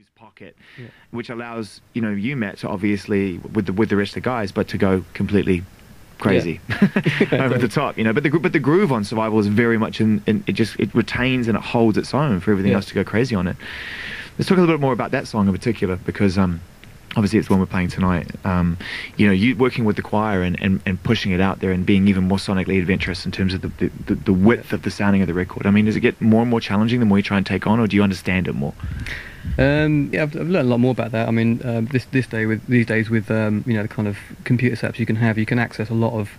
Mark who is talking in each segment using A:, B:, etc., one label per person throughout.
A: Muse pocket, which allows you, Matt, to obviously with the rest of the guys, but to go completely crazy over the top, But the groove on Survival is very much it retains and it holds its own for everything else to go crazy on it. Let's talk a little bit more about that song in particular, because obviously it's one we're playing tonight. You working with the choir and pushing it out there and being even more sonically adventurous in terms of the width of the sounding of the record. I mean, does it get more and more challenging the more you try and take on, or do you understand it more?
B: I've learned a lot more about that. I mean, these days with the kind of computer setups you can access a lot of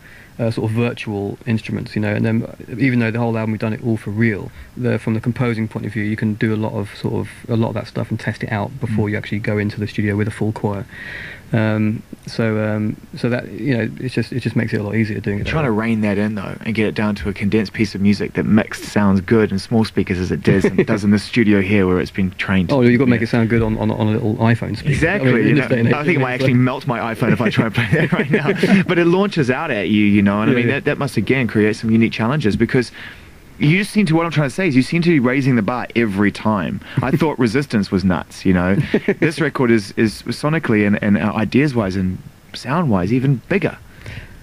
B: sort of virtual instruments, and then even though the whole album we've done it all for real, from the composing point of view, you can do a lot of that stuff and test it out before you actually go into the studio with a full choir. So that it just makes it a lot easier doing it.
A: Trying to rein that in though and get it down to a condensed piece of music that mixed sounds good in small speakers as it does in the studio here where it's been trained.
B: Oh, you've got to make it sound good on a little iPhone speaker.
A: Exactly. I think it might actually melt my iPhone if I try and play that right now. But it launches out at you, and I mean that must again create some unique challenges, because you just seem to, what I'm trying to say is you seem to be raising the bar every time. I thought Resistance was nuts, This record is sonically and ideas-wise and sound-wise even bigger.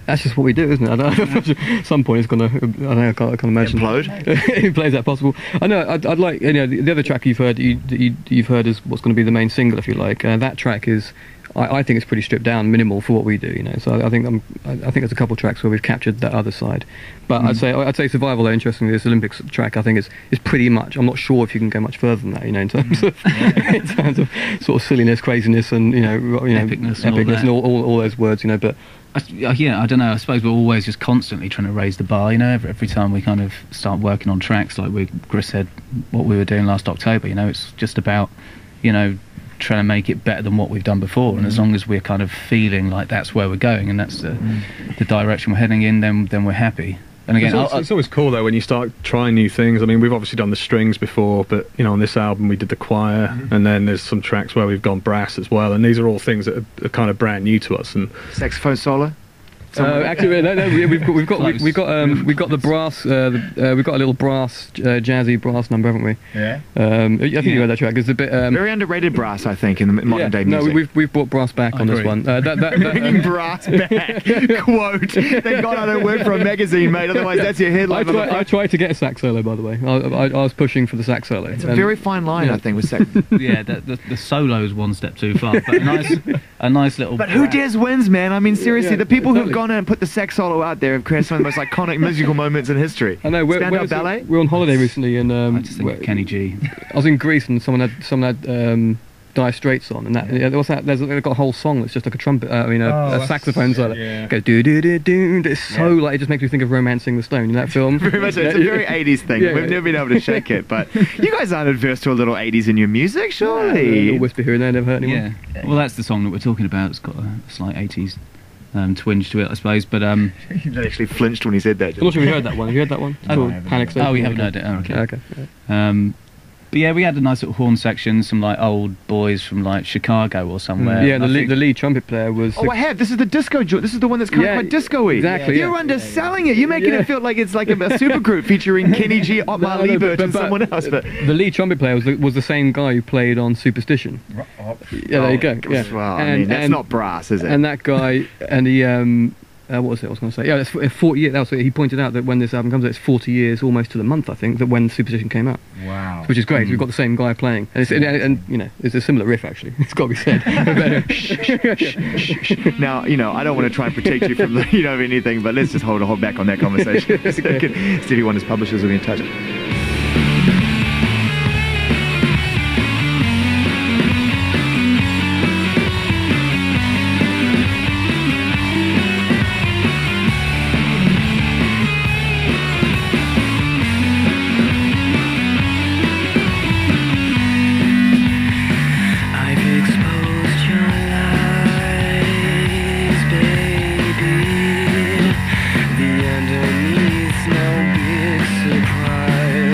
B: That's just what we do, isn't it? I don't know, at some point it's going to, I can't imagine.
A: Implode?
B: Is that possible? I know, I'd like, the other track you've heard, you've heard is what's going to be the main single, if you like. That track is, I think it's pretty stripped down, minimal for what we do, So I think there's a couple of tracks where we've captured that other side. But I'd say Survival, though, interestingly, this Olympics track, I think is pretty much. I'm not sure if you can go much further than that, in terms of sort of silliness, craziness, and epicness and all those words, But
C: I don't know. I suppose we're always just constantly trying to raise the bar. Every time we kind of start working on tracks, like Chris said, what we were doing last October. It's just about trying to make it better than what we've done before, and as long as we're kind of feeling like that's where we're going and that's the direction we're heading in, then we're happy. And again,
D: it's always cool though when you start trying new things. I mean, we've obviously done the strings before, but on this album we did the choir, and then there's some tracks where we've gone brass as well, and these are all things that are kind of brand new to us. And
A: saxophone solo.
B: Actually, no, we've got the brass. We've got a little brass, jazzy brass number, haven't we?
A: Yeah.
B: I think you heard that track. It's a bit
A: very underrated brass, I think, in the modern day music.
B: No, we've brought brass back on this one.
A: Bringing brass back. Quote. Thank God I don't work for a magazine, mate. Otherwise, that's your headline.
B: I tried to get a sax solo, by the way. I was pushing for the sax solo.
A: It's a very fine line, I think, with sax.
C: Yeah, the solo is one step too far, but a nice little.
A: But who dares wins, man? I mean, seriously, the people who've gone and put the sax solo out there have created some of the most iconic musical moments in history.
B: I know. We're on holiday recently, and
C: I just think of Kenny G.
B: I was in Greece, and someone had Dire Straits on, and they've got a whole song that's just like a trumpet, a saxophone solo. Yeah. Go do do do do. It's so like, it just makes me think of Romancing the Stone in that film.
A: Very much. It's a very 80s thing. We've never been able to shake it, but you guys aren't adverse to a little 80s in your music, surely.
B: A little whisper here and there never hurt anyone.
C: Yeah. Well, that's the song that we're talking about. It's got a slight 80s twinge to it, I suppose. But
A: you actually flinched when he said that.
B: I'm not sure we heard that one. Have you heard that one? Panic Station.
C: Oh, we haven't heard it. Oh,
B: okay.
C: But yeah, we had a nice little horn section, some like old boys from like Chicago or somewhere.
B: Yeah, the lead trumpet player was.
A: Oh, I have. This is the disco. This is the one that's kind of quite disco-y.
B: Exactly.
A: You're underselling it. You're making it feel like it's like a supergroup featuring Kenny G, Otmar Liebert, and someone else. But
B: the lead trumpet player was the same guy who played on Superstition. Yeah, there you go. Yeah.
A: Well, I mean, that's not brass, is it?
B: And that guy and the what was it I was going to say? Yeah, it's 40 years. That's what he pointed out, that when this album comes out, it's 40 years almost to the month, I think, that when Superstition came out.
A: Wow.
B: Which is great. We've got the same guy playing, and it's a similar riff actually. It's got to be said.
A: Now, I don't want to try and protect you from anything, but let's just hold back on that conversation. Stevie Wonder's publishers will be in touch.
E: Underneath, no big surprise.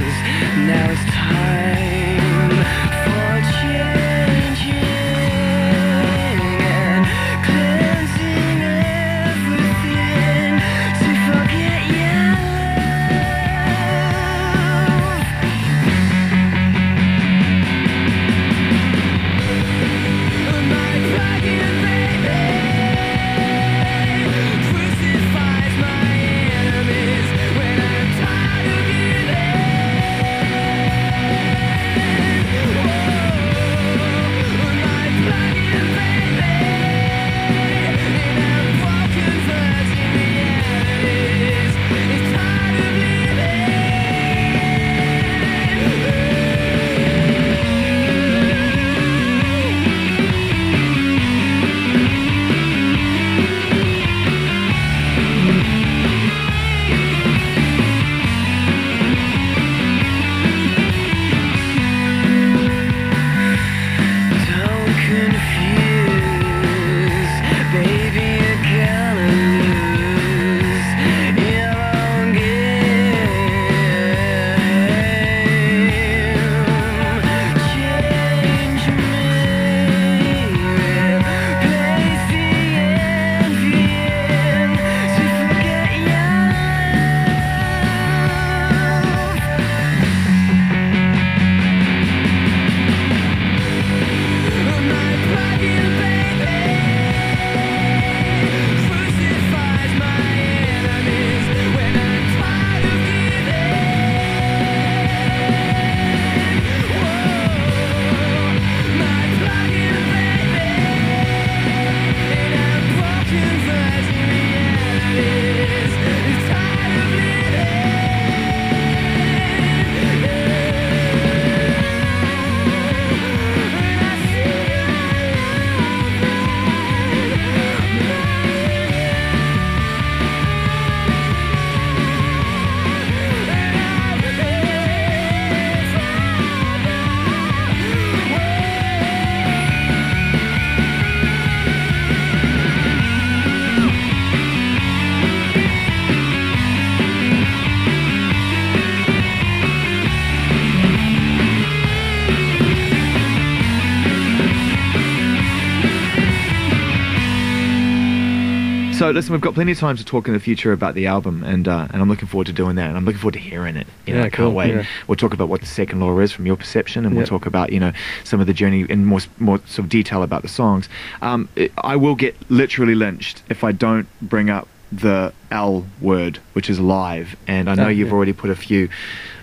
A: So listen, we've got plenty of time to talk in the future about the album, and I'm looking forward to doing that, and I'm looking forward to hearing it. You know,
B: Yeah,
A: I can't
B: cool,
A: wait.
B: yeah.
A: We'll talk about what the second law is from your perception, and we'll
B: Yep.
A: talk about, you know, some of the journey in more sort of detail about the songs. I will get literally lynched if I don't bring up the L word, which is live, and I know you've
B: yeah.
A: already put a few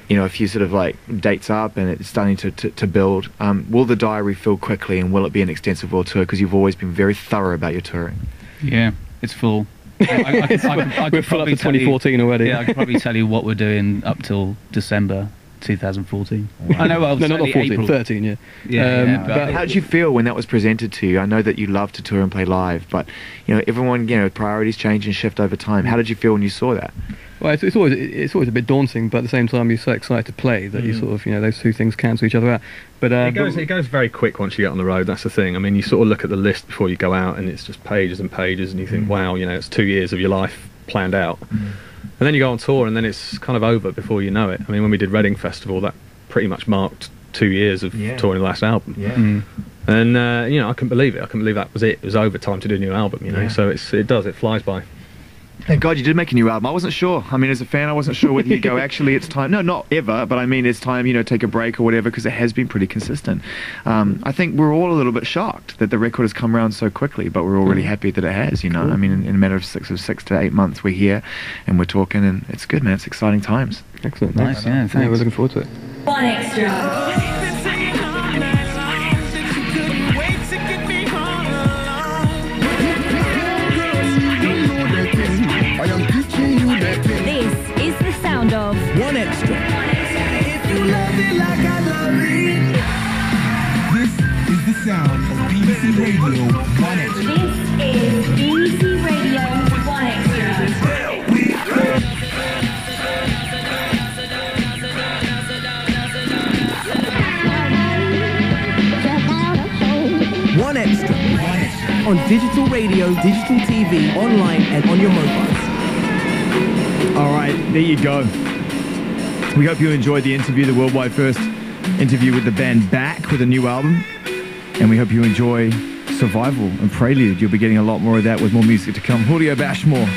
A: sort of like dates up, and it's starting to build. Will the diary fill quickly, and will it be an extensive world tour? Because you've always been very thorough about your touring.
C: Yeah, it's full. I
B: We're full up to
C: probably tell you-
B: 2014 already.
C: Yeah, I could probably tell you what we're doing up till December 2014. I know, well,
B: No, not
C: certainly
B: 14,
C: April.
B: 13, yeah.
C: Yeah,
B: but
A: How did you feel when that was presented to you? I know that you love to tour and play live, but you know, everyone, you know, priorities change and shift over time. How did you feel when you saw that?
B: well, it's always a bit daunting, but at the same time, you're so excited to play that you sort of, you know, those two things cancel each other out. But
D: It goes very quick once you get on the road. That's the thing. I mean, you sort of look at the list before you go out, and it's just pages and pages, and you think, wow, you know, it's 2 years of your life planned out. And then you go on tour, and then it's kind of over before you know it. I mean, when we did Reading Festival, that pretty much marked 2 years of touring the last album. And you know, I couldn't believe it. I couldn't believe that was it. It was over, time to do a new album. You know, so it flies by.
A: Thank God you did make a new album. I wasn't sure. I mean, as a fan, I wasn't sure whether you go, actually, it's time. No, not ever, but I mean, it's time, you know, take a break or whatever, because it has been pretty consistent. I think we're all a little bit shocked that the record has come around so quickly, but we're all really happy that it has, you know. I mean, in a matter of 6 to 8 months, we're here and we're talking, and it's good, man. It's exciting times.
B: excellent.
C: Nice, yeah,
B: Yeah, we're
C: thanks.
B: looking forward to it.
E: One extra. This is the sound of
F: One extra. If you love it like I love it. This is the sound of BBC Radio One Extra.
E: this is BBC Radio One Extra.
F: One extra. On digital radio, digital TV, online, and on your mobiles.
A: All right, there you go. We hope you enjoyed the interview, the worldwide first interview with the band back with a new album. And we hope you enjoy Survival and Prelude. You'll be getting a lot more of that with more music to come. Julio Bashmore